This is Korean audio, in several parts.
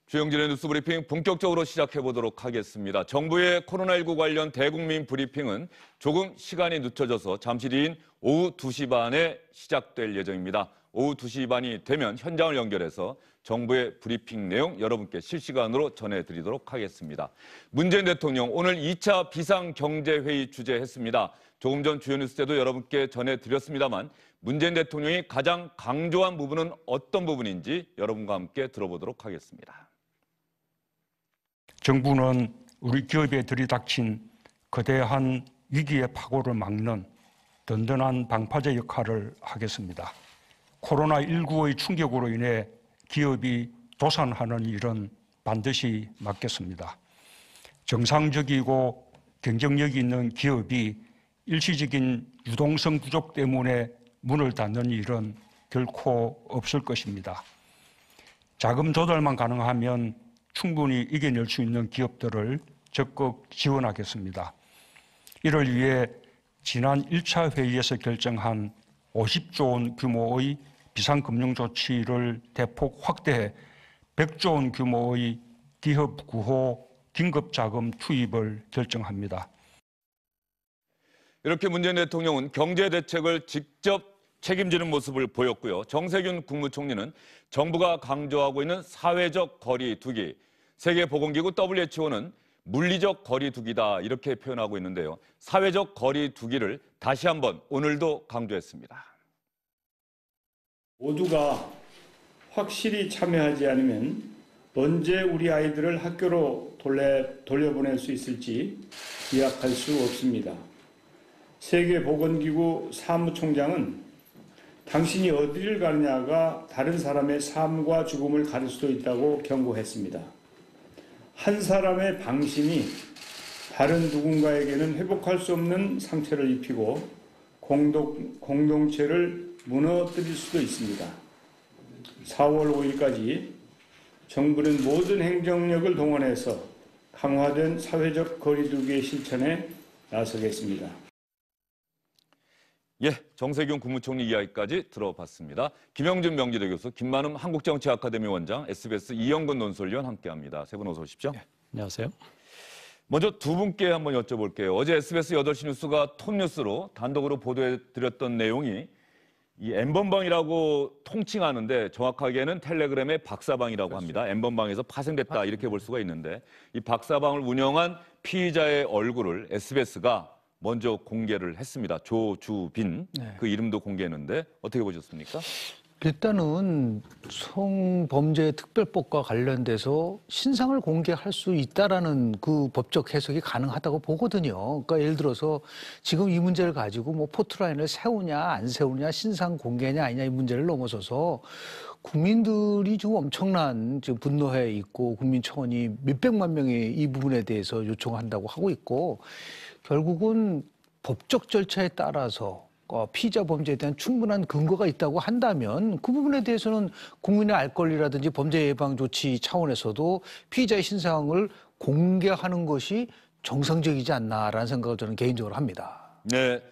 주영진의 뉴스 브리핑 본격적으로 시작해 보도록 하겠습니다. 정부의 코로나19 관련 대국민 브리핑은 조금 시간이 늦춰져서 잠시 뒤인 오후 2시 반에 시작될 예정입니다. 오후 2시 반이 되면 현장을 연결해서 정부의 브리핑 내용 여러분께 실시간으로 전해드리도록 하겠습니다. 문재인 대통령 오늘 2차 비상경제회의 주재했습니다. 조금 전 주요 뉴스 때도 여러분께 전해드렸습니다만 문재인 대통령이 가장 강조한 부분은 어떤 부분인지 여러분과 함께 들어보도록 하겠습니다. 정부는 우리 기업에 들이닥친 거대한 위기의 파고를 막는 든든한 방파제 역할을 하겠습니다. 코로나19의 충격으로 인해 기업이 도산하는 일은 반드시 막겠습니다. 정상적이고 경쟁력이 있는 기업이 일시적인 유동성 부족 때문에 문을 닫는 일은 결코 없을 것입니다. 자금 조달만 가능하면 충분히 이겨낼 수 있는 기업들을 적극 지원하겠습니다. 이를 위해 지난 1차 회의에서 결정한 50조 원 규모의 비상금융조치를 대폭 확대해 100조 원 규모의 기업 구호 긴급자금 투입을 결정합니다. 이렇게 문재인 대통령은 경제대책을 직접 책임지는 모습을 보였고요. 정세균 국무총리는 정부가 강조하고 있는 사회적 거리 두기, 세계보건기구 WHO는 물리적 거리 두기다 이렇게 표현하고 있는데요. 사회적 거리 두기를 다시 한번 오늘도 강조했습니다. 모두가 확실히 참여하지 않으면 언제 우리 아이들을 학교로 돌려보낼 수 있을지 기약할 수 없습니다. 세계보건기구 사무총장은 당신이 어디를 가느냐가 다른 사람의 삶과 죽음을 가릴 수도 있다고 경고했습니다. 한 사람의 방심이 다른 누군가에게는 회복할 수 없는 상처를 입히고 공동체를 무너뜨릴 수도 있습니다. 4월 5일까지 정부는 모든 행정력을 동원해서 강화된 사회적 거리두기의 실천에 나서겠습니다. 예, 정세균 국무총리 이야기까지 들어봤습니다. 김영준 명지대 교수, 김만음 한국정치아카데미 원장, SBS 이영근 논설위원 함께합니다. 세 분 어서 오십시오. 네, 안녕하세요. 먼저 두 분께 한번 여쭤볼게요. 어제 SBS 8시 뉴스가 톱뉴스로 단독으로 보도해드렸던 내용이 이 N번방이라고 통칭하는데 정확하게는 텔레그램의 박사방이라고 합니다. N번방에서 파생됐다 이렇게 볼 수가 있는데 이 박사방을 운영한 피의자의 얼굴을 SBS가 먼저 공개를 했습니다. 조주빈, 네. 그 이름도 공개했는데 어떻게 보셨습니까? 일단은 성범죄 특별법과 관련돼서 신상을 공개할 수 있다라는 그 법적 해석이 가능하다고 보거든요. 그러니까 예를 들어서 지금 이 문제를 가지고 뭐 포트라인을 세우냐 안 세우냐 신상 공개냐 아니냐 이 문제를 넘어서서 국민들이 지금 엄청난 지금 분노해 있고 국민청원이 몇백만 명이 이 부분에 대해서 요청한다고 하고 있고 결국은 법적 절차에 따라서 피의자 범죄에 대한 충분한 근거가 있다고 한다면 그 부분에 대해서는 국민의 알 권리라든지 범죄 예방 조치 차원에서도 피의자의 신상을 공개하는 것이 정상적이지 않나라는 생각을 저는 개인적으로 합니다. 네,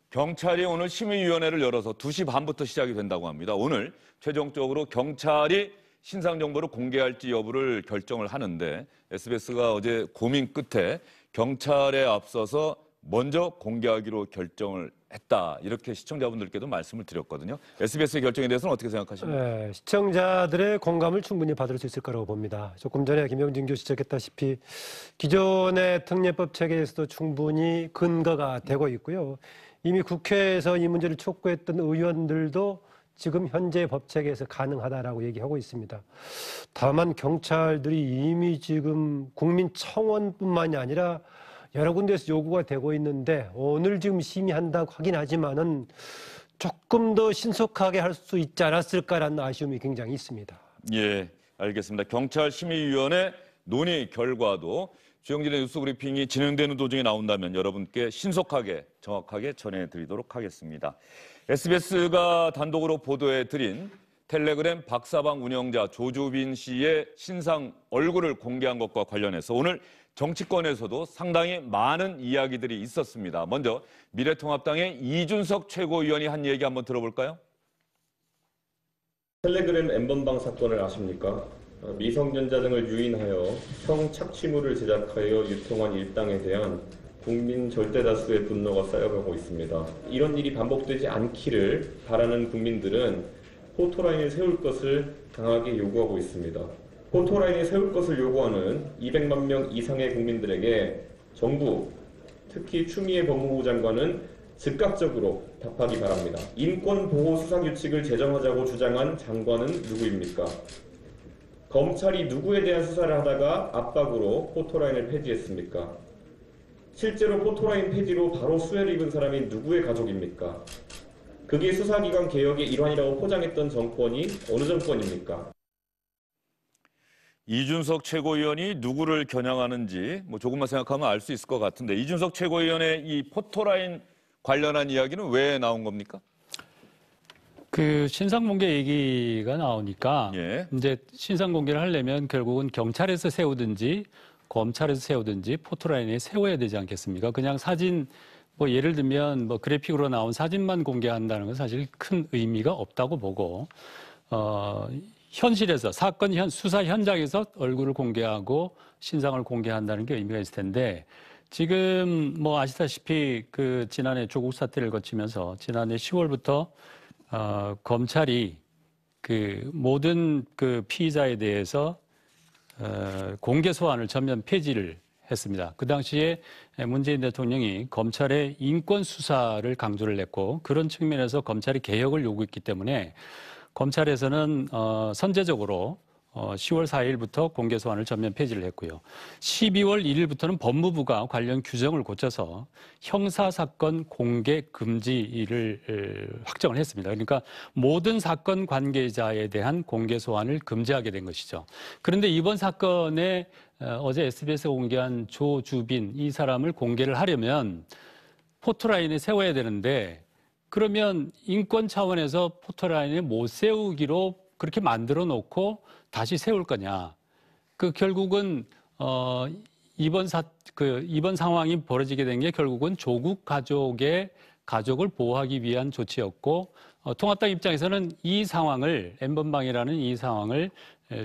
경찰이 오늘 심의위원회를 열어서 2시 반부터 시작이 된다고 합니다. 오늘 최종적으로 경찰이 신상 정보를 공개할지 여부를 결정을 하는데 SBS가 어제 고민 끝에 경찰에 앞서서 먼저 공개하기로 결정을 했다. 이렇게 시청자분들께도 말씀을 드렸거든요. SBS의 결정에 대해서는 어떻게 생각하십니까? 네, 시청자들의 공감을 충분히 받을 수 있을 거라고 봅니다. 조금 전에 김영진 교수 지적했다시피 기존의 특례법 체계에서도 충분히 근거가 되고 있고요. 이미 국회에서 이 문제를 촉구했던 의원들도 지금 현재 법 체계에서 가능하다라고 얘기하고 있습니다. 다만 경찰들이 이미 지금 국민청원뿐만이 아니라 여러 군데에서 요구가 되고 있는데 오늘 지금 심의한다고 하긴 하지만은 조금 더 신속하게 할 수 있지 않았을까라는 아쉬움이 굉장히 있습니다. 예, 알겠습니다. 경찰 심의위원회 논의 결과도 주영진의 뉴스 브리핑이 진행되는 도중에 나온다면 여러분께 신속하게 정확하게 전해드리도록 하겠습니다. SBS가 단독으로 보도해드린 텔레그램 박사방 운영자 조주빈 씨의 신상 얼굴을 공개한 것과 관련해서 오늘 정치권에서도 상당히 많은 이야기들이 있었습니다. 먼저 미래통합당의 이준석 최고위원이 한 얘기 한번 들어볼까요? 텔레그램 N번방 사건을 아십니까? 미성년자 등을 유인하여 성착취물을 제작하여 유통한 일당에 대한 국민 절대다수의 분노가 쌓여가고 있습니다. 이런 일이 반복되지 않기를 바라는 국민들은 포토라인을 세울 것을 강하게 요구하고 있습니다. 포토라인을 세울 것을 요구하는 200만 명 이상의 국민들에게 정부, 특히 추미애 법무부 장관은 즉각적으로 답하기 바랍니다. 인권보호수상규칙을 제정하자고 주장한 장관은 누구입니까? 검찰이 누구에 대한 수사를 하다가 압박으로 포토라인을 폐지했습니까? 실제로 포토라인 폐지로 바로 수혜를 입은 사람이 누구의 가족입니까? 그게 수사기관 개혁의 일환이라고 포장했던 정권이 어느 정권입니까? 이준석 최고위원이 누구를 겨냥하는지 조금만 생각하면 알 수 있을 것 같은데 이준석 최고위원의 이 포토라인 관련한 이야기는 왜 나온 겁니까? 그 신상공개 얘기가 나오니까 예. 이제 신상공개를 하려면 결국은 경찰에서 세우든지 검찰에서 세우든지 포토라인에 세워야 되지 않겠습니까? 그냥 사진 예를 들면 그래픽으로 나온 사진만 공개한다는 건 사실 큰 의미가 없다고 보고 현실에서 사건 수사 현장에서 얼굴을 공개하고 신상을 공개한다는 게 의미가 있을 텐데 지금 아시다시피 그 지난해 조국 사태를 거치면서 지난해 10월부터 검찰이 그 모든 그 피의자에 대해서 공개 소환을 전면 폐지를 했습니다. 그 당시에 문재인 대통령이 검찰의 인권 수사를 강조를 했고 그런 측면에서 검찰이 개혁을 요구했기 때문에 검찰에서는 선제적으로 10월 4일부터 공개 소환을 전면 폐지를 했고요. 12월 1일부터는 법무부가 관련 규정을 고쳐서 형사사건 공개 금지를 확정을 했습니다. 그러니까 모든 사건 관계자에 대한 공개 소환을 금지하게 된 것이죠. 그런데 이번 사건에 어제 SBS가 공개한 조주빈 이 사람을 공개를 하려면 포토라인에 세워야 되는데 그러면 인권 차원에서 포토라인에 못 세우기로 그렇게 만들어 놓고 다시 세울 거냐. 결국은, 이번 상황이 벌어지게 된 게 결국은 조국 가족의 가족을 보호하기 위한 조치였고, 통합당 입장에서는 이 상황을, N번방이라는 이 상황을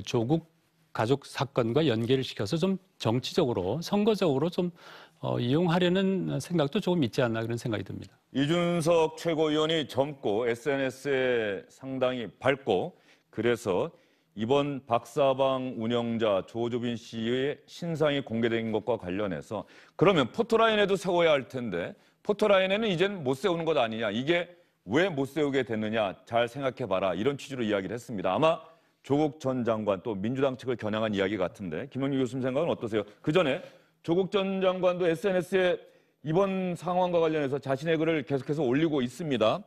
조국 가족 사건과 연계를 시켜서 좀 정치적으로, 선거적으로 좀 이용하려는 생각도 조금 있지 않나 그런 생각이 듭니다. 이준석 최고위원이 젊고 SNS에 상당히 밝고 그래서 이번 박사방 운영자 조주빈 씨의 신상이 공개된 것과 관련해서 그러면 포토라인에도 세워야 할 텐데 포토라인에는 이제는 못 세우는 것 아니냐. 이게 왜 못 세우게 됐느냐. 잘 생각해봐라. 이런 취지로 이야기를 했습니다. 아마 조국 전 장관 또 민주당 측을 겨냥한 이야기 같은데 김영규 교수님 생각은 어떠세요? 그전에 조국 전 장관도 SNS에 이번 상황과 관련해서 자신의 글을 계속해서 올리고 있습니다.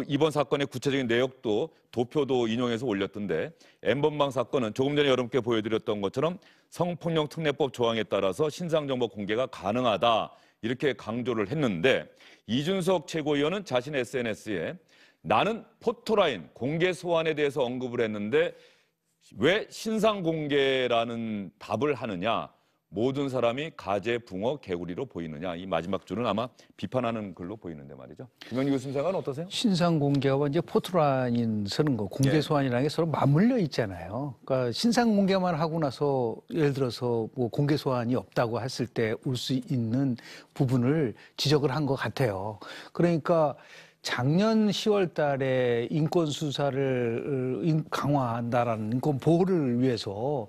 이번 사건의 구체적인 내역도 도표도 인용해서 올렸던데 N번방 사건은 조금 전에 여러분께 보여드렸던 것처럼 성폭력특례법 조항에 따라서 신상정보 공개가 가능하다 이렇게 강조를 했는데 이준석 최고위원은 자신의 SNS에 나는 포토라인 공개 소환에 대해서 언급을 했는데 왜 신상공개라는 답을 하느냐. 모든 사람이 가재, 붕어, 개구리로 보이느냐. 이 마지막 줄은 아마 비판하는 글로 보이는데 말이죠. 김영규 교수님 생각은 어떠세요? 신상 공개와 이제 포토라인 쓰는 거, 공개 소환이라는 게 서로 맞물려 있잖아요. 그러니까 신상 공개만 하고 나서 예를 들어서 공개 소환이 없다고 했을 때 올 수 있는 부분을 지적을 한 것 같아요. 그러니까 작년 10월 달에 인권 수사를 강화한다라는 인권 보호를 위해서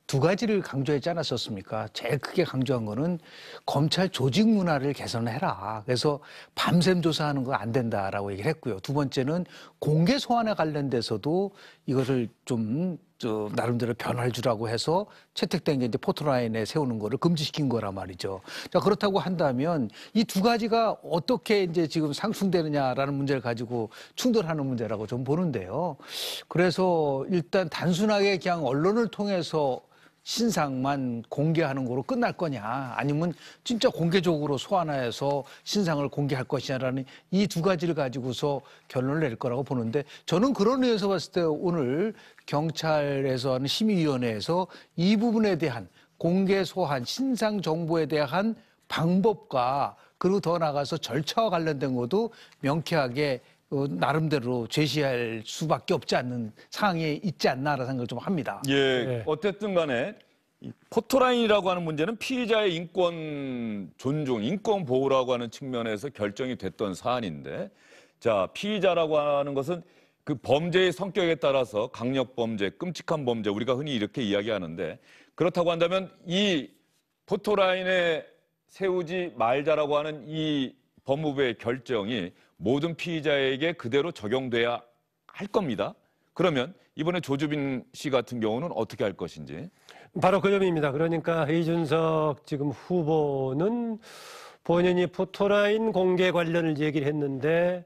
두 가지를 강조했지 않았었습니까? 제일 크게 강조한 거는 검찰 조직 문화를 개선해라. 그래서 밤샘 조사하는 거 안 된다라고 얘기를 했고요. 두 번째는 공개 소환에 관련돼서도 이것을 좀 나름대로 변화를 주라고 해서 채택된 게 이제 포토라인에 세우는 거를 금지시킨 거란 말이죠. 자, 그렇다고 한다면 이 두 가지가 어떻게 이제 지금 상충되느냐라는 문제를 가지고 충돌하는 문제라고 좀 보는데요. 그래서 일단 단순하게 그냥 언론을 통해서 신상만 공개하는 거로 끝날 거냐 아니면 진짜 공개적으로 소환해서 신상을 공개할 것이냐라는 이 두 가지를 가지고서 결론을 낼 거라고 보는데 저는 그런 의미에서 봤을 때 오늘 경찰에서 하는 심의위원회에서 이 부분에 대한 공개 소환 신상 정보에 대한 방법과 그리고 더 나아가서 절차와 관련된 것도 명쾌하게 나름대로 제시할 수밖에 없지 않는 상황에 있지 않나라는 생각을 좀 합니다. 예, 네. 어쨌든 간에 이 포토라인이라고 하는 문제는 피의자의 인권 존중, 인권 보호라고 하는 측면에서 결정이 됐던 사안인데, 자, 피의자라고 하는 것은 그 범죄의 성격에 따라서 강력 범죄, 끔찍한 범죄, 우리가 흔히 이렇게 이야기하는데, 그렇다고 한다면 이 포토라인에 세우지 말자라고 하는 이 법무부의 결정이 모든 피의자에게 그대로 적용돼야 할 겁니다. 그러면 이번에 조주빈 씨 같은 경우는 어떻게 할 것인지. 바로 그 점입니다. 그러니까 이준석 지금 후보는 본인이 포토라인 공개 관련을 얘기를 했는데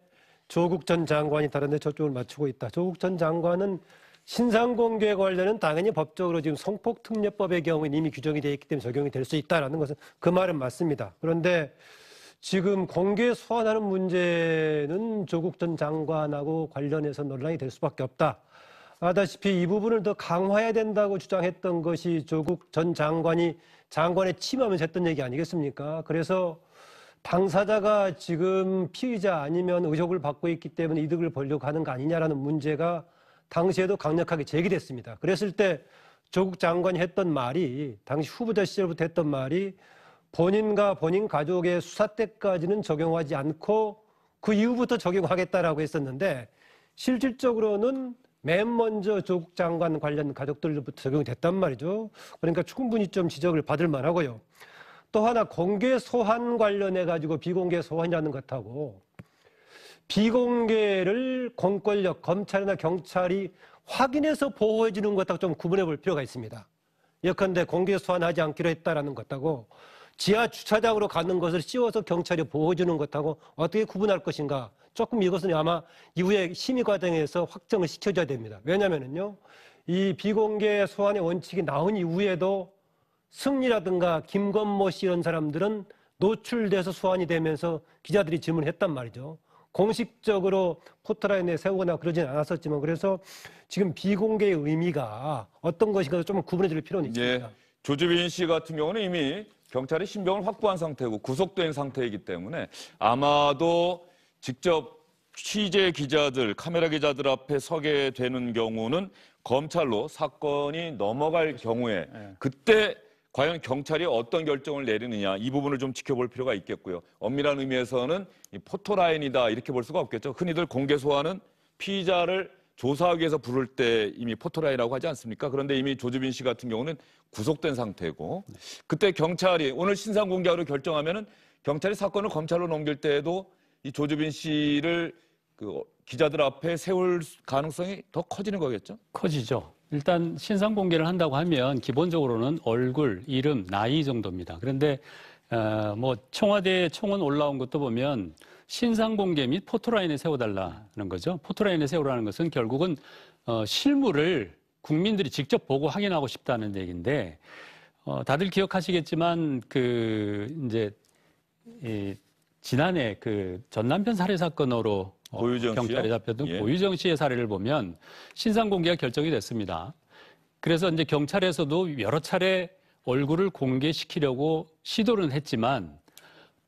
조국 전 장관이 다른데 초점을 맞추고 있다. 조국 전 장관은 신상 공개 관련은 당연히 법적으로 지금 성폭특례법의 경우에 이미 규정이 되어 있기 때문에 적용이 될 수 있다라는 것은 그 말은 맞습니다. 그런데 지금 공개 소환하는 문제는 조국 전 장관하고 관련해서 논란이 될 수밖에 없다. 아다시피 이 부분을 더 강화해야 된다고 주장했던 것이 조국 전 장관이 장관에 취임하면서 했던 얘기 아니겠습니까? 그래서 당사자가 지금 피의자 아니면 의혹을 받고 있기 때문에 이득을 보려고 하는 거 아니냐라는 문제가 당시에도 강력하게 제기됐습니다. 그랬을 때 조국 장관이 했던 말이, 당시 후보자 시절부터 했던 말이 본인과 본인 가족의 수사 때까지는 적용하지 않고 그 이후부터 적용하겠다라고 했었는데, 실질적으로는 맨 먼저 조국 장관 관련 가족들로부터 적용이 됐단 말이죠. 그러니까 충분히 좀 지적을 받을 만하고요. 또 하나 공개 소환 관련해 가지고 비공개 소환이라는 것하고 비공개를 공권력, 검찰이나 경찰이 확인해서 보호해 주는 것하고 좀 구분해 볼 필요가 있습니다. 예컨대 공개 소환하지 않기로 했다라는 것하고 지하 주차장으로 가는 것을 씌워서 경찰이 보호해 주는 것하고 어떻게 구분할 것인가. 조금 이것은 아마 이후에 심의 과정에서 확정을 시켜줘야 됩니다. 왜냐면은요, 이 비공개 소환의 원칙이 나온 이후에도 승리라든가 김건모 씨 이런 사람들은 노출돼서 소환이 되면서 기자들이 질문을 했단 말이죠. 공식적으로 포토라인에 세우거나 그러진 않았었지만, 그래서 지금 비공개의 의미가 어떤 것인가 좀 구분해 줄 필요는 있습니다. 예, 조주빈 씨 같은 경우는 이미 경찰이 신병을 확보한 상태고 구속된 상태이기 때문에 아마도 직접 취재 기자들, 카메라 기자들 앞에 서게 되는 경우는 검찰로 사건이 넘어갈 경우에 그때 과연 경찰이 어떤 결정을 내리느냐, 이 부분을 좀 지켜볼 필요가 있겠고요. 엄밀한 의미에서는 이 포토라인이다 이렇게 볼 수가 없겠죠. 흔히들 공개 소환은 피의자를 조사하기 위해서 부를 때 이미 포토라인이라고 하지 않습니까? 그런데 이미 조주빈 씨 같은 경우는 구속된 상태고, 그때 경찰이 오늘 신상 공개하기로 결정하면은 경찰이 사건을 검찰로 넘길 때에도 이 조주빈 씨를 그 기자들 앞에 세울 가능성이 더 커지는 거겠죠? 커지죠. 일단 신상 공개를 한다고 하면 기본적으로는 얼굴, 이름, 나이 정도입니다. 그런데 뭐 청와대 청원 올라온 것도 보면 신상 공개 및 포토라인에 세워달라는 거죠. 포토라인에 세우라는 것은 결국은 실물을 국민들이 직접 보고 확인하고 싶다는 얘기인데, 다들 기억하시겠지만 이제 지난해 그 전 남편 살해 사건으로 고유정 경찰에 씨요? 잡혔던 예. 고유정 씨의 사례를 보면 신상 공개가 결정이 됐습니다. 그래서 이제 경찰에서도 여러 차례 얼굴을 공개시키려고 시도는 했지만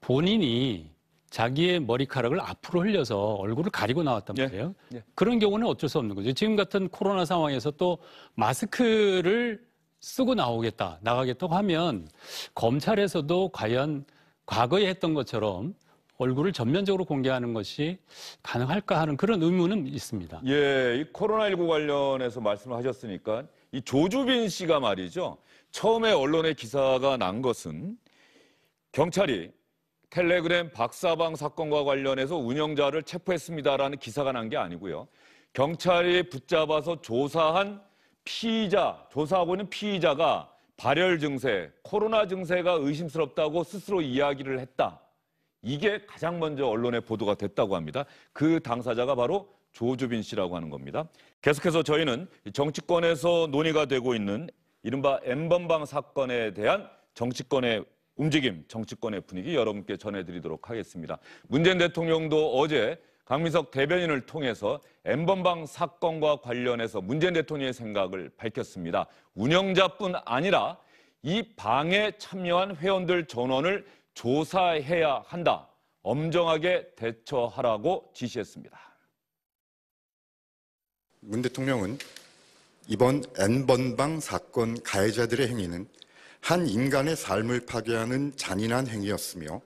본인이 자기의 머리카락을 앞으로 흘려서 얼굴을 가리고 나왔단 예. 말이에요. 예. 그런 경우는 어쩔 수 없는 거죠. 지금 같은 코로나 상황에서 또 마스크를 쓰고 나가겠다고 하면 검찰에서도 과연 과거에 했던 것처럼 얼굴을 전면적으로 공개하는 것이 가능할까 하는 그런 의문은 있습니다. 예, 이 코로나19 관련해서 말씀을 하셨으니까 이 조주빈 씨가 말이죠. 처음에 언론에 기사가 난 것은 경찰이 텔레그램 박사방 사건과 관련해서 운영자를 체포했습니다라는 기사가 난 게 아니고요. 경찰이 붙잡아서 조사한 조사하고 있는 피의자가 발열 증세, 코로나 증세가 의심스럽다고 스스로 이야기를 했다. 이게 가장 먼저 언론에 보도가 됐다고 합니다. 그 당사자가 바로 조주빈 씨라고 하는 겁니다. 계속해서 저희는 정치권에서 논의가 되고 있는 이른바 N번방 사건에 대한 정치권의 움직임, 정치권의 분위기 여러분께 전해드리도록 하겠습니다. 문재인 대통령도 어제 강민석 대변인을 통해서 N번방 사건과 관련해서 문재인 대통령의 생각을 밝혔습니다. 운영자뿐 아니라 이 방에 참여한 회원들 전원을 조사해야 한다. 엄정하게 대처하라고 지시했습니다. 문 대통령은 이번 N번방 사건 가해자들의 행위는 한 인간의 삶을 파괴하는 잔인한 행위였으며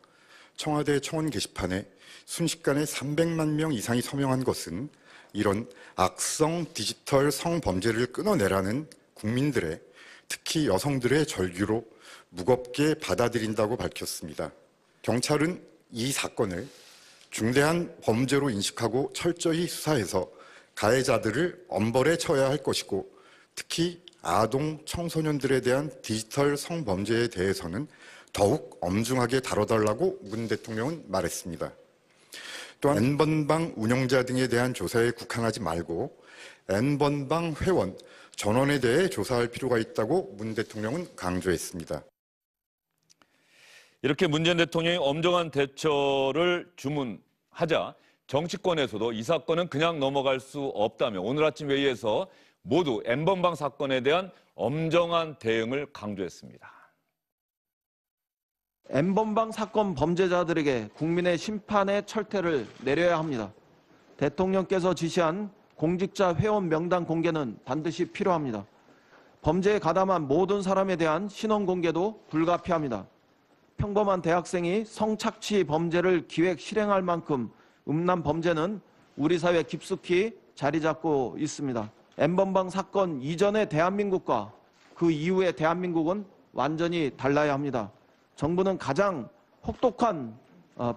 청와대 청원 게시판에 순식간에 300만 명 이상이 서명한 것은 이런 악성 디지털 성범죄를 끊어내라는 국민들의, 특히 여성들의 절규로 무겁게 받아들인다고 밝혔습니다. 경찰은 이 사건을 중대한 범죄로 인식하고 철저히 수사해서 가해자들을 엄벌에 처해야 할 것이고, 특히 아동, 청소년들에 대한 디지털 성범죄에 대해서는 더욱 엄중하게 다뤄달라고 문 대통령은 말했습니다. 또한 N번방 운영자 등에 대한 조사에 국한하지 말고 N번방 회원, 전원에 대해 조사할 필요가 있다고 문 대통령은 강조했습니다. 이렇게 문재인 대통령이 엄정한 대처를 주문하자 정치권에서도 이 사건은 그냥 넘어갈 수 없다며 오늘 아침 회의에서 모두 N번방 사건에 대한 엄정한 대응을 강조했습니다. N번방 사건 범죄자들에게 국민의 심판의 철퇴를 내려야 합니다. 대통령께서 지시한 공직자 회원 명단 공개는 반드시 필요합니다. 범죄에 가담한 모든 사람에 대한 신원 공개도 불가피합니다. 평범한 대학생이 성착취 범죄를 기획 실행할 만큼 음란 범죄는 우리 사회에 깊숙이 자리 잡고 있습니다. N번방 사건 이전의 대한민국과 그 이후의 대한민국은 완전히 달라야 합니다. 정부는 가장 혹독한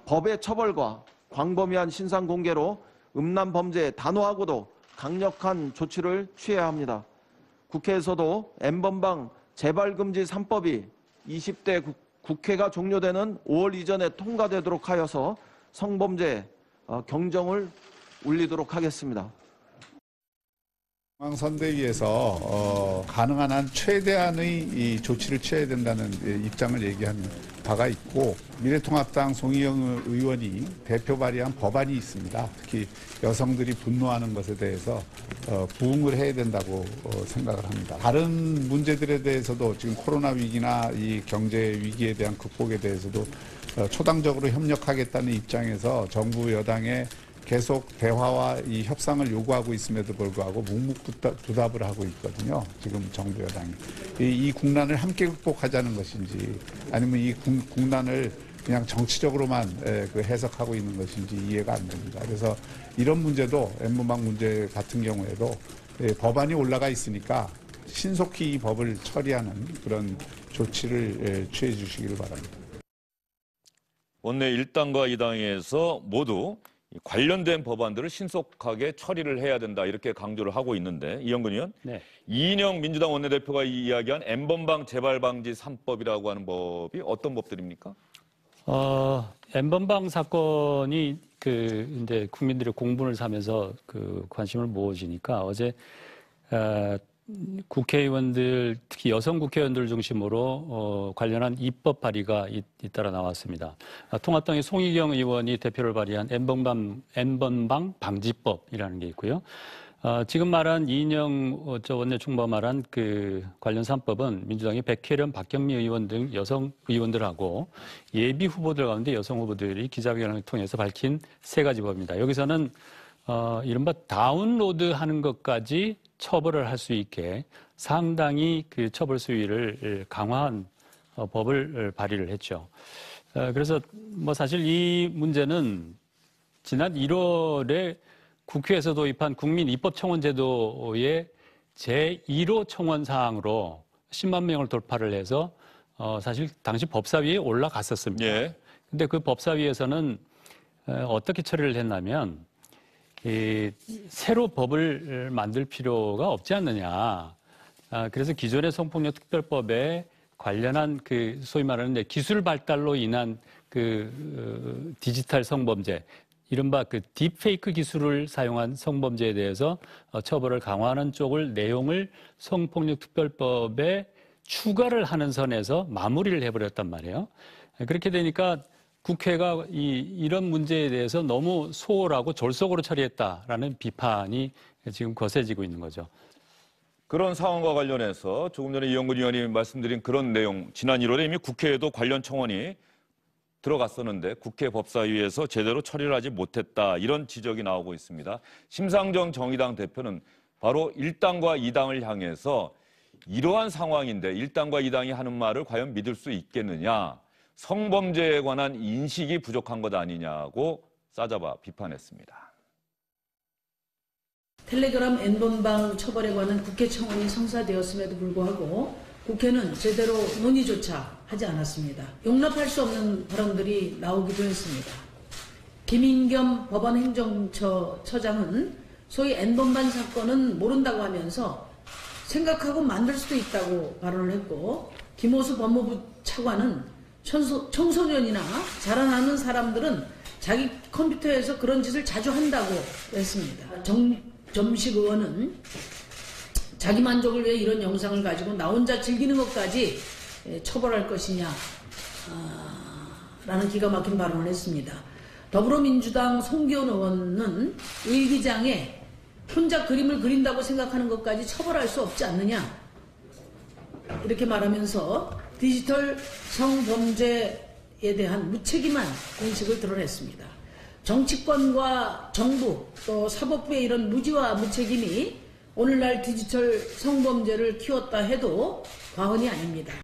법의 처벌과 광범위한 신상 공개로 음란 범죄에 단호하고도 강력한 조치를 취해야 합니다. 국회에서도 N번방 재발금지 3법이 20대 국회가 종료되는 5월 이전에 통과되도록 하여서 성범죄 경정을 울리도록 하겠습니다. 중앙선대위에서 가능한 한 최대한의 이 조치를 취해야 된다는 입장을 얘기한 바가 있고, 미래통합당 송희영 의원이 대표 발의한 법안이 있습니다. 특히 여성들이 분노하는 것에 대해서 부응을 해야 된다고 생각을 합니다. 다른 문제들에 대해서도 지금 코로나 위기나 이 경제 위기에 대한 극복에 대해서도 초당적으로 협력하겠다는 입장에서 정부 여당의 계속 대화와 이 협상을 요구하고 있음에도 불구하고 묵묵부답을 하고 있거든요. 지금 정부 여당이. 이 국난을 함께 극복하자는 것인지, 아니면 이 국난을 그냥 정치적으로만 해석하고 있는 것인지 이해가 안 됩니다. 그래서 이런 문제도, N번방 문제 같은 경우에도 법안이 올라가 있으니까 신속히 이 법을 처리하는 그런 조치를 취해 주시기를 바랍니다. 원내 1당과 2당에서 모두 관련된 법안들을 신속하게 처리를 해야 된다 이렇게 강조를 하고 있는데, 이영근 의원, 네. 이인영 민주당 원내대표가 이야기한 N번방 재발방지 3법이라고 하는 법이 어떤 법들입니까? N번방 사건이 이제 국민들의 공분을 사면서 관심을 모으지니까 어제 국회의원들, 특히 여성 국회의원들 중심으로 관련한 입법 발의가 잇따라 나왔습니다. 통합당의 송희경 의원이 대표를 발의한 N번방 방지법이라는 게 있고요. 지금 말한 이인영 원내 총무가 말한 관련 3법은 민주당의 백혜련, 박경미 의원 등 여성 의원들하고 예비 후보들 가운데 여성 후보들이 기자회견을 통해서 밝힌 3가지 법입니다. 여기서는 이른바 다운로드하는 것까지 처벌을 할 수 있게 상당히 처벌 수위를 강화한 법을 발의를 했죠. 그래서 사실 이 문제는 지난 1월에 국회에서 도입한 국민입법청원제도의 제1호 청원 사항으로 10만 명을 돌파를 해서 사실 당시 법사위에 올라갔었습니다. 예. 근데 그 법사위에서는 어떻게 처리를 했냐면 새로 법을 만들 필요가 없지 않느냐. 그래서 기존의 성폭력특별법에 관련한 소위 말하는 기술 발달로 인한 디지털 성범죄, 이른바 딥페이크 기술을 사용한 성범죄에 대해서 처벌을 강화하는 쪽을 내용을 성폭력특별법에 추가를 하는 선에서 마무리를 해버렸단 말이에요. 그렇게 되니까 국회가 이런 문제에 대해서 너무 소홀하고 졸속으로 처리했다라는 비판이 지금 거세지고 있는 거죠. 그런 상황과 관련해서 조금 전에 이영근 의원이 말씀드린 그런 내용, 지난 1월에 이미 국회에도 관련 청원이 들어갔었는데 국회 법사위에서 제대로 처리를 하지 못했다, 이런 지적이 나오고 있습니다. 심상정 정의당 대표는 바로 1당과 2당을 향해서 이러한 상황인데 1당과 2당이 하는 말을 과연 믿을 수 있겠느냐. 성범죄에 관한 인식이 부족한 것 아니냐고 싸잡아 비판했습니다. 텔레그램 N번방 처벌에 관한 국회 청원이 성사되었음에도 불구하고 국회는 제대로 논의조차 하지 않았습니다. 용납할 수 없는 발언들이 나오기도 했습니다. 김인겸 법원행정처장은 소위 N번방 사건은 모른다고 하면서 생각하고 만들 수도 있다고 발언을 했고, 김호수 법무부 차관은 청소년이나 자라나는 사람들은 자기 컴퓨터에서 그런 짓을 자주 한다고 했습니다. 정점식 의원은 자기 만족을 위해 이런 영상을 가지고 나 혼자 즐기는 것까지 처벌할 것이냐 라는 기가 막힌 발언을 했습니다. 더불어민주당 송기현 의원은 일기장에 혼자 그림을 그린다고 생각하는 것까지 처벌할 수 없지 않느냐 이렇게 말하면서 디지털 성범죄에 대한 무책임한 인식을 드러냈습니다. 정치권과 정부 또 사법부의 이런 무지와 무책임이 오늘날 디지털 성범죄를 키웠다 해도 과언이 아닙니다.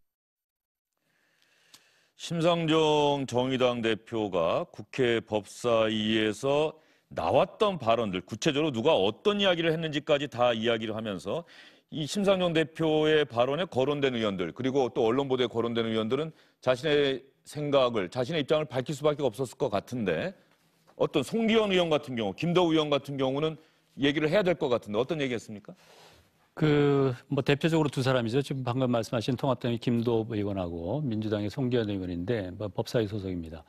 심상정 정의당 대표가 국회 법사위에서 나왔던 발언들, 구체적으로 누가 어떤 이야기를 했는지까지 다 이야기를 하면서 이 심상정 대표의 발언에 거론된 의원들, 그리고 또 언론 보도에 거론된 의원들은 자신의 생각을, 자신의 입장을 밝힐 수밖에 없었을 것 같은데, 어떤 송기현 의원 같은 경우, 김도우 의원 같은 경우는 얘기를 해야 될 것 같은데 어떤 얘기했습니까? 뭐 대표적으로 두 사람이죠. 지금 방금 말씀하신 통합당의 김도우 의원하고 민주당의 송기현 의원인데 법사위 소속입니다.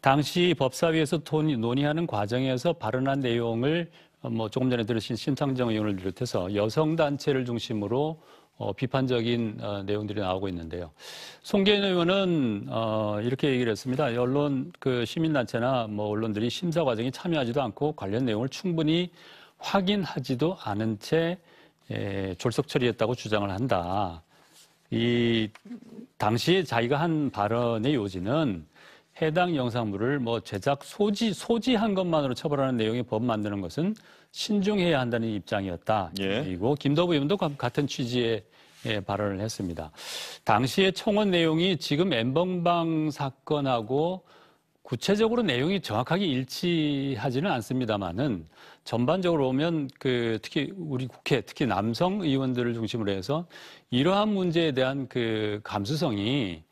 당시 법사위에서 논의하는 과정에서 발언한 내용을 뭐 조금 전에 들으신 심상정 의원을 비롯해서 여성단체를 중심으로 비판적인 내용들이 나오고 있는데요. 송기현 의원은 이렇게 얘기를 했습니다. 언론 시민단체나 뭐 언론들이 심사 과정에 참여하지도 않고 관련 내용을 충분히 확인하지도 않은 채 졸속 처리했다고 주장을 한다. 이 당시에 자기가 한 발언의 요지는 해당 영상물을 뭐 제작 소지한 것만으로 처벌하는 내용의 법 만드는 것은 신중해야 한다는 입장이었다. 예. 그리고 김도부 의원도 같은 취지의 발언을 했습니다. 당시의 청원 내용이 지금 N번방 사건하고 구체적으로 내용이 정확하게 일치하지는 않습니다만은 전반적으로 보면 특히 우리 국회, 특히 남성 의원들을 중심으로 해서 이러한 문제에 대한 감수성이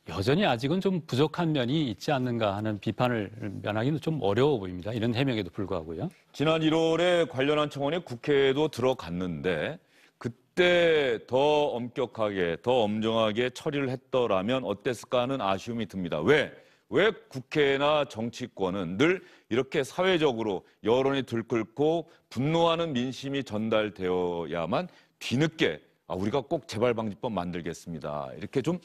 여전히 아직은 좀 부족한 면이 있지 않는가 하는 비판을 면하기는 좀 어려워 보입니다. 이런 해명에도 불구하고요. 지난 1월에 관련한 청원에 국회에도 들어갔는데 그때 더 엄격하게, 더 엄정하게 처리를 했더라면 어땠을까 하는 아쉬움이 듭니다. 왜 국회나 정치권은 늘 이렇게 사회적으로 여론이 들끓고 분노하는 민심이 전달되어야만 뒤늦게 우리가 꼭 재발방지법 만들겠습니다. 이렇게 좀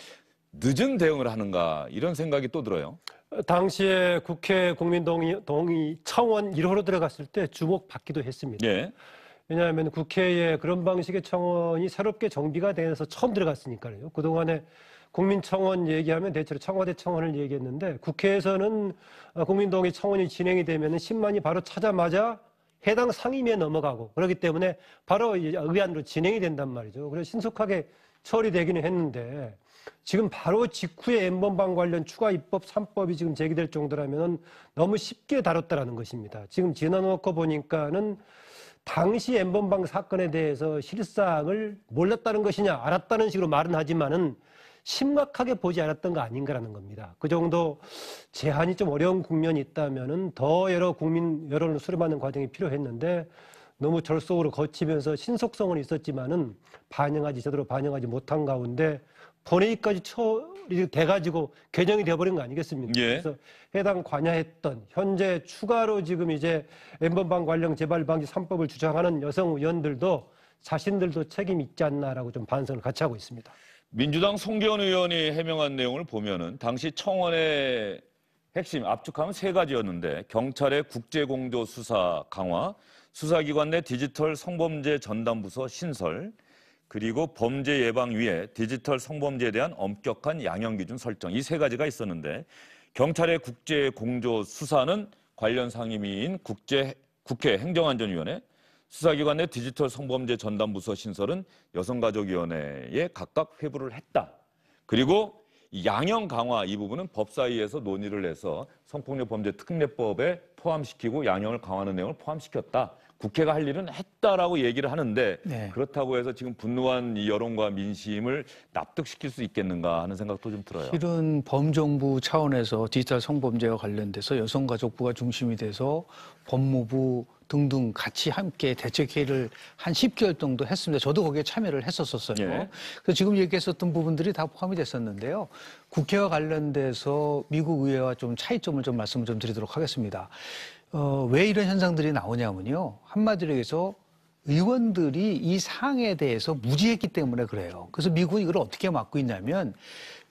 늦은 대응을 하는가 이런 생각이 또 들어요. 당시에 국회 국민동의 청원 1호로 들어갔을 때 주목받기도 했습니다. 예. 왜냐하면 국회에 그런 방식의 청원이 새롭게 정비가 돼서 처음 들어갔으니까요. 그동안에 국민청원 얘기하면 대체로 청와대 청원을 얘기했는데 국회에서는 국민동의 청원이 진행이 되면 10만이 바로 차자마자 해당 상임위에 넘어가고 그렇기 때문에 바로 의안으로 진행이 된단 말이죠. 그래서 신속하게 처리되기는 했는데 지금 바로 직후에 N번방 관련 추가 입법 3법이 지금 제기될 정도라면 너무 쉽게 다뤘다라는 것입니다. 지금 지나놓고 보니까는 당시 N번방 사건에 대해서 실상을 몰랐다는 것이냐 알았다는 식으로 말은 하지만은 심각하게 보지 않았던 거 아닌가라는 겁니다. 그 정도 제한이 좀 어려운 국면이 있다면은 더 여러 국민 여론을 수렴하는 과정이 필요했는데 너무 절속으로 거치면서 신속성은 있었지만은 제대로 반영하지 못한 가운데 본회의까지 처리돼가지고 개정이 돼버린 거 아니겠습니까? 예. 그래서 해당 관여했던 현재 추가로 지금 이제 N번방 관련 재발방지 3법을 주장하는 여성 의원들도 자신들도 책임 있지 않나라고 좀 반성을 같이 하고 있습니다. 민주당 송기현 의원이 해명한 내용을 보면은 당시 청원의 핵심 압축하면 3가지였는데 경찰의 국제공조 수사 강화, 수사기관 내 디지털 성범죄 전담부서 신설, 그리고 범죄예방위에 디지털 성범죄에 대한 엄격한 양형기준 설정, 이 3가지가 있었는데 경찰의 국제공조 수사는 관련 상임위인 국회 행정안전위원회, 수사기관 내 디지털 성범죄 전담부서 신설은 여성가족위원회에 각각 회부를 했다. 그리고 양형 강화 이 부분은 법사위에서 논의를 해서 성폭력 범죄 특례법에 포함시키고 양형을 강화하는 내용을 포함시켰다. 국회가 할 일은 했다라고 얘기를 하는데 네. 그렇다고 해서 지금 분노한 이 여론과 민심을 납득시킬 수 있겠는가 하는 생각도 좀 들어요. 실은 범정부 차원에서 디지털 성범죄와 관련돼서 여성가족부가 중심이 돼서 법무부 등등 같이 함께 대책회의를 한 10개월 정도 했습니다. 저도 거기에 참여를 했었어요. 예. 그래서 지금 얘기했었던 부분들이 다 포함이 됐었는데요. 국회와 관련돼서 미국 의회와 좀 차이점을 좀 말씀을 좀 드리도록 하겠습니다. 왜 이런 현상들이 나오냐면요. 한마디로 해서 의원들이 이 사항에 대해서 무지했기 때문에 그래요. 그래서 미국은 이걸 어떻게 막고 있냐면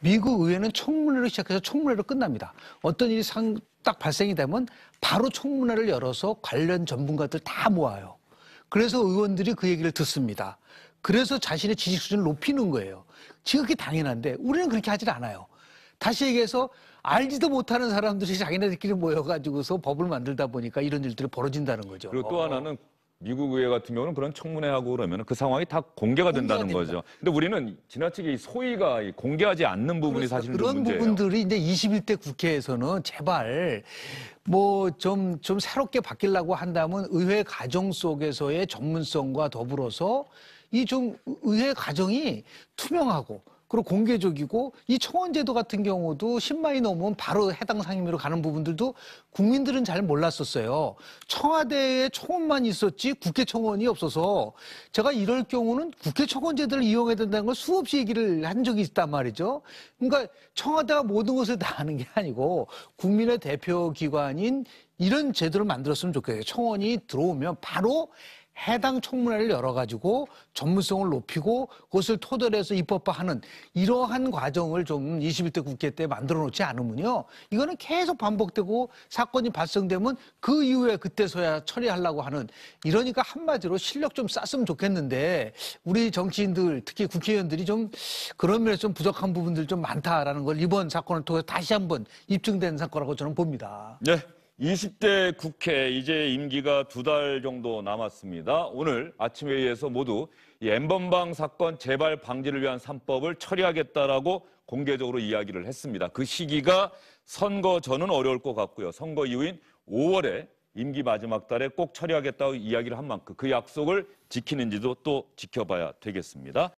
미국 의회는 청문회로 시작해서 청문회로 끝납니다. 어떤 일이 딱 발생이 되면 바로 청문회를 열어서 관련 전문가들 다 모아요. 그래서 의원들이 그 얘기를 듣습니다. 그래서 자신의 지식 수준을 높이는 거예요. 지극히 당연한데 우리는 그렇게 하질 않아요. 다시 얘기해서 알지도 못하는 사람들이 자기네들끼리 모여가지고서 법을 만들다 보니까 이런 일들이 벌어진다는 거죠. 그리고 또 하나는 미국 의회 같은 경우는 그런 청문회하고 그러면 그 상황이 다 공개가 된다는 거죠. 근데 우리는 지나치게 이 소위가 공개하지 않는 부분이 사실은 좀 그런 문제예요. 부분들이 이제 21대 국회에서는 제발 뭐 좀 새롭게 바뀌려고 한다면 의회 과정 속에서의 전문성과 더불어서 이 좀 의회 과정이 투명하고 그리고 공개적이고 이 청원제도 같은 경우도 10만이 넘으면 바로 해당 상임위로 가는 부분들도 국민들은 잘 몰랐었어요. 청와대에 청원만 있었지 국회 청원이 없어서 제가 이럴 경우는 국회 청원제도를 이용해야 된다는 걸 수없이 얘기를 한 적이 있단 말이죠. 그러니까 청와대가 모든 것을 다 하는 게 아니고 국민의 대표 기관인 이런 제도를 만들었으면 좋겠어요. 청원이 들어오면 바로 해당 청문회를 열어가지고 전문성을 높이고 그것을 토대로 해서 입법화하는 이러한 과정을 좀 21대 국회 때 만들어 놓지 않으면요. 이거는 계속 반복되고 사건이 발생되면 그 이후에 그때서야 처리하려고 하는 이러니까 한마디로 실력 좀 쌓았으면 좋겠는데 우리 정치인들 특히 국회의원들이 좀 그런 면에서 좀 부족한 부분들 좀 많다라는 걸 이번 사건을 통해서 다시 한번 입증된 사건이라고 저는 봅니다. 네. 20대 국회 이제 임기가 2달 정도 남았습니다. 오늘 아침 회의에서 모두 이 N번방 사건 재발 방지를 위한 3법을 처리하겠다라고 공개적으로 이야기를 했습니다. 그 시기가 선거 전은 어려울 것 같고요. 선거 이후인 5월에 임기 마지막 달에 꼭 처리하겠다고 이야기를 한 만큼 그 약속을 지키는지도 또 지켜봐야 되겠습니다.